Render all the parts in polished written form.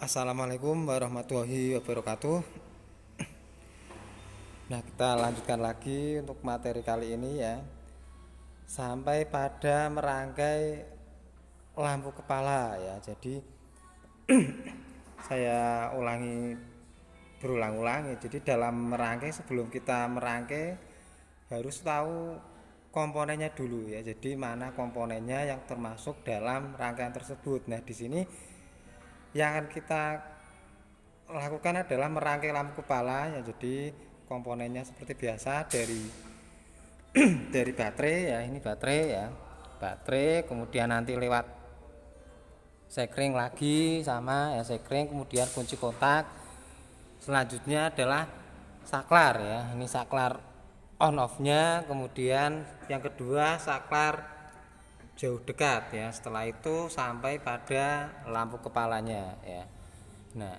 Assalamualaikum warahmatullahi wabarakatuh. Nah, kita lanjutkan lagi untuk materi kali ini ya. Sampai pada merangkai lampu kepala ya. Jadi saya ulangi berulang-ulang ya. Jadi dalam merangkai, sebelum kita merangkai harus tahu komponennya dulu ya. Jadi mana komponennya yang termasuk dalam rangkaian tersebut. Nah, di sini yang akan kita lakukan adalah merangkai lampu kepala ya. Jadi komponennya seperti biasa dari baterai ya, ini baterai ya, baterai, kemudian nanti lewat sekring lagi sama ya, sekring, kemudian kunci kontak. Selanjutnya adalah saklar ya, ini saklar on off nya, kemudian yang kedua saklar jauh dekat ya, setelah itu sampai pada lampu kepalanya ya. Nah,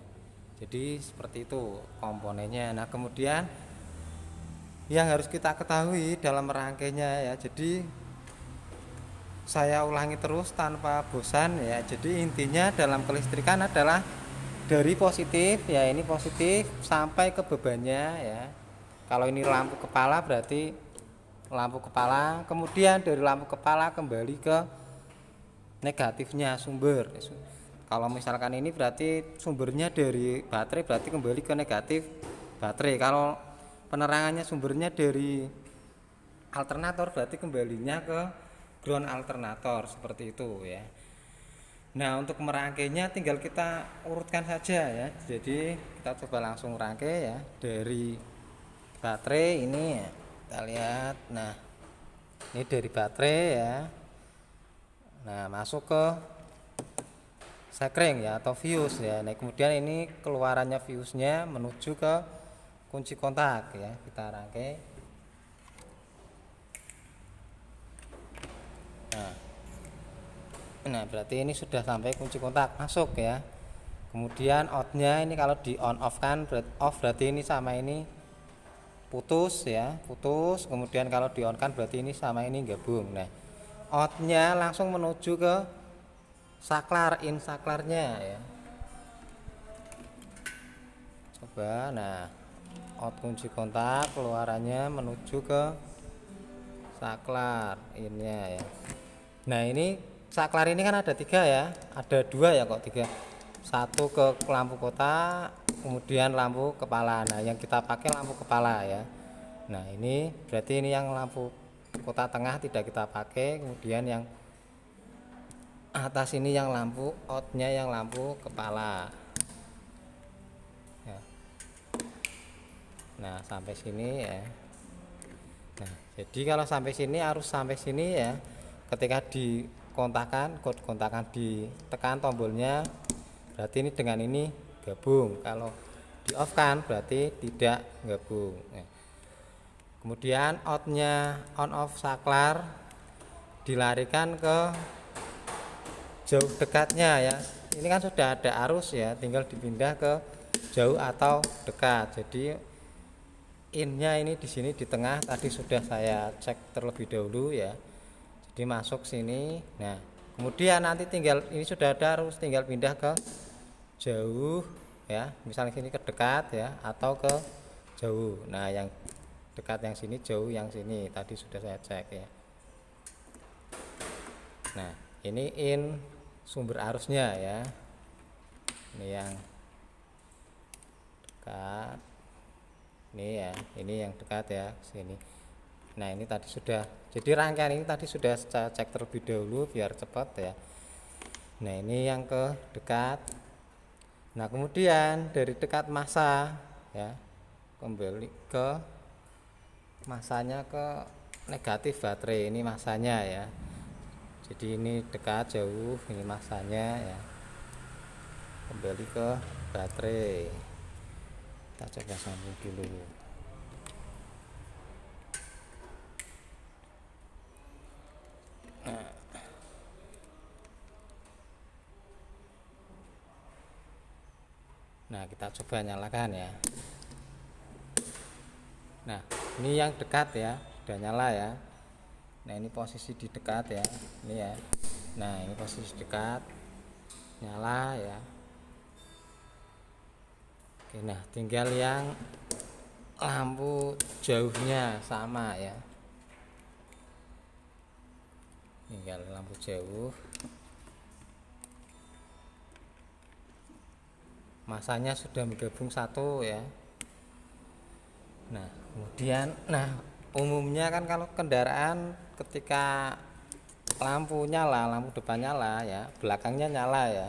jadi seperti itu komponennya. Nah, kemudian yang harus kita ketahui dalam merangkainya ya, jadi saya ulangi terus tanpa bosan ya. Jadi intinya dalam kelistrikan adalah dari positif ya, ini positif sampai ke bebannya ya. Kalau ini lampu kepala berarti lampu kepala, kemudian dari lampu kepala kembali ke negatifnya sumber. Kalau misalkan ini berarti sumbernya dari baterai, berarti kembali ke negatif baterai. Kalau penerangannya sumbernya dari alternator, berarti kembalinya ke ground alternator, seperti itu ya. Nah, untuk merangkainya tinggal kita urutkan saja ya. Jadi kita coba langsung rangkai ya, dari baterai ini ya, kita lihat. Nah, ini dari baterai ya. Nah, masuk ke sekring ya, atau fuse ya. Nah, kemudian ini keluarannya fuse-nya menuju ke kunci kontak ya. Kita rangkai. Nah, berarti ini sudah sampai kunci kontak, masuk ya. Kemudian outnya ini kalau di on off kan, off berarti ini sama ini putus ya, putus. Kemudian kalau di on kan berarti ini sama ini gabung. Nah, outnya langsung menuju ke saklar, in saklarnya ya. Coba, nah, out kunci kontak, keluarannya menuju ke saklar innya ya. Nah, ini saklar ini kan ada tiga ya, ada dua ya, kok tiga, satu ke lampu kota, kemudian lampu kepala. Nah, yang kita pakai lampu kepala ya. Nah, ini berarti ini yang lampu kota tengah tidak kita pakai, kemudian yang atas ini yang lampu outnya yang lampu kepala ya. Nah, sampai sini ya. Nah, jadi kalau sampai sini, harus sampai sini ya. Ketika dikontakkan, kode kontakan ditekan tombolnya, berarti ini dengan ini gabung. Kalau di off kan berarti tidak gabung. Nah, kemudian outnya on off saklar dilarikan ke jauh dekatnya ya. Ini kan sudah ada arus ya, tinggal dipindah ke jauh atau dekat. Jadi innya ini di sini di tengah, tadi sudah saya cek terlebih dahulu ya. Jadi masuk sini. Nah, kemudian nanti tinggal ini sudah ada arus, tinggal pindah ke jauh ya. Misalnya sini ke dekat ya, atau ke jauh. Nah, yang dekat yang sini, jauh yang sini. Tadi sudah saya cek ya. Nah, ini in sumber arusnya ya. Ini yang dekat. Ini ya, ini yang dekat ya, sini. Nah, ini tadi sudah, jadi rangkaian ini tadi sudah saya cek terlebih dahulu biar cepat ya. Nah, ini yang ke dekat. Nah, kemudian dari dekat masa ya, kembali ke masanya, ke negatif baterai, ini masanya ya. Jadi ini dekat, jauh, ini masanya ya. Kembali ke baterai. Kita coba sambung dulu. Nah, kita coba nyalakan ya. Nah, ini yang dekat ya, sudah nyala ya. Nah, ini posisi di dekat ya, ini ya. Nah, ini posisi dekat, nyala ya. Oke, nah tinggal yang lampu jauhnya sama ya, tinggal lampu jauh, masanya sudah menggabung satu ya. Nah kemudian, umumnya kan kalau kendaraan ketika lampu nyala, lampu depan nyala ya, belakangnya nyala ya.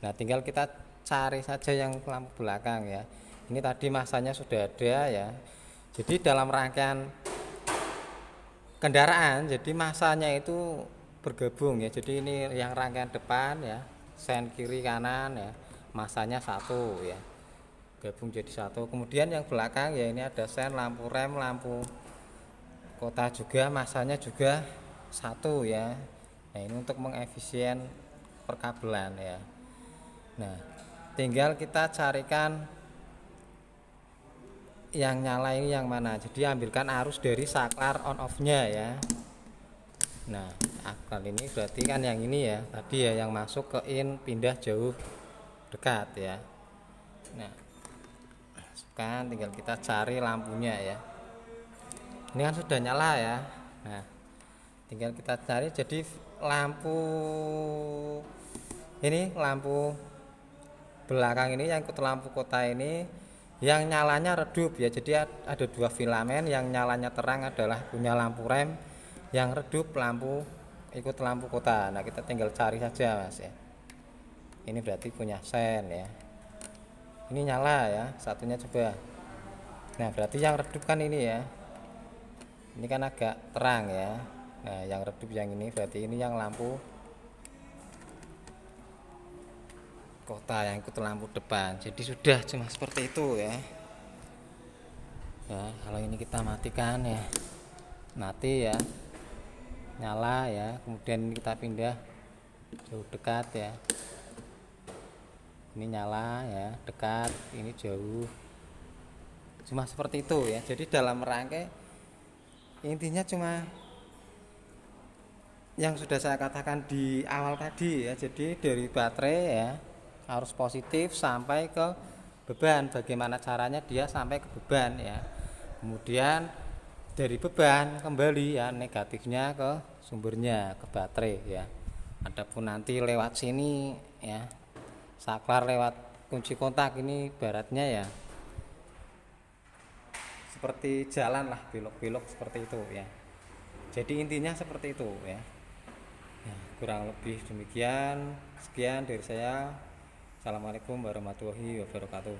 Nah tinggal kita cari saja yang lampu belakang ya. Ini tadi masanya sudah ada ya. Jadi dalam rangkaian kendaraan, jadi masanya itu bergabung ya. Jadi ini yang rangkaian depan ya, sen kiri kanan ya, masanya satu ya, gabung jadi satu. Kemudian yang belakang ya, ini ada sen, lampu rem, lampu kota juga, masanya juga satu ya. Nah ini untuk mengefisien perkabelan ya. Nah tinggal kita carikan yang nyala ini yang mana. Jadi ambilkan arus dari saklar on off nya ya. Nah akal ini berarti kan yang ini ya, tadi ya, yang masuk ke in, pindah jauh dekat ya. Nah masukkan, tinggal kita cari lampunya ya. Ini kan sudah nyala ya. Nah tinggal kita cari, jadi lampu ini, lampu belakang ini yang ikut lampu kota ini, yang nyalanya redup ya. Jadi ada dua filamen, yang nyalanya terang adalah punya lampu rem, yang redup lampu ikut lampu kota. Nah kita tinggal cari saja mas ya. Ini berarti punya sen ya, ini nyala ya, satunya coba. Nah berarti yang redup kan ini ya, ini kan agak terang ya. Nah yang redup yang ini berarti ini yang lampu kota yang ikut lampu depan. Jadi sudah cuma seperti itu ya. Ya kalau ini kita matikan ya, mati ya, nyala ya. Kemudian ini kita pindah jauh dekat ya, ini nyala ya, dekat, ini jauh. Cuma seperti itu ya. Jadi dalam rangkai intinya cuma yang sudah saya katakan di awal tadi ya. Jadi dari baterai ya, arus positif sampai ke beban, bagaimana caranya dia sampai ke beban ya. Kemudian dari beban kembali ya, negatifnya ke sumbernya, ke baterai ya. Adapun nanti lewat sini ya, saklar lewat kunci kontak, ini baratnya ya seperti jalan lah, belok-belok seperti itu ya. Jadi intinya seperti itu ya. Ya kurang lebih demikian. Sekian dari saya. Assalamualaikum warahmatullahi wabarakatuh.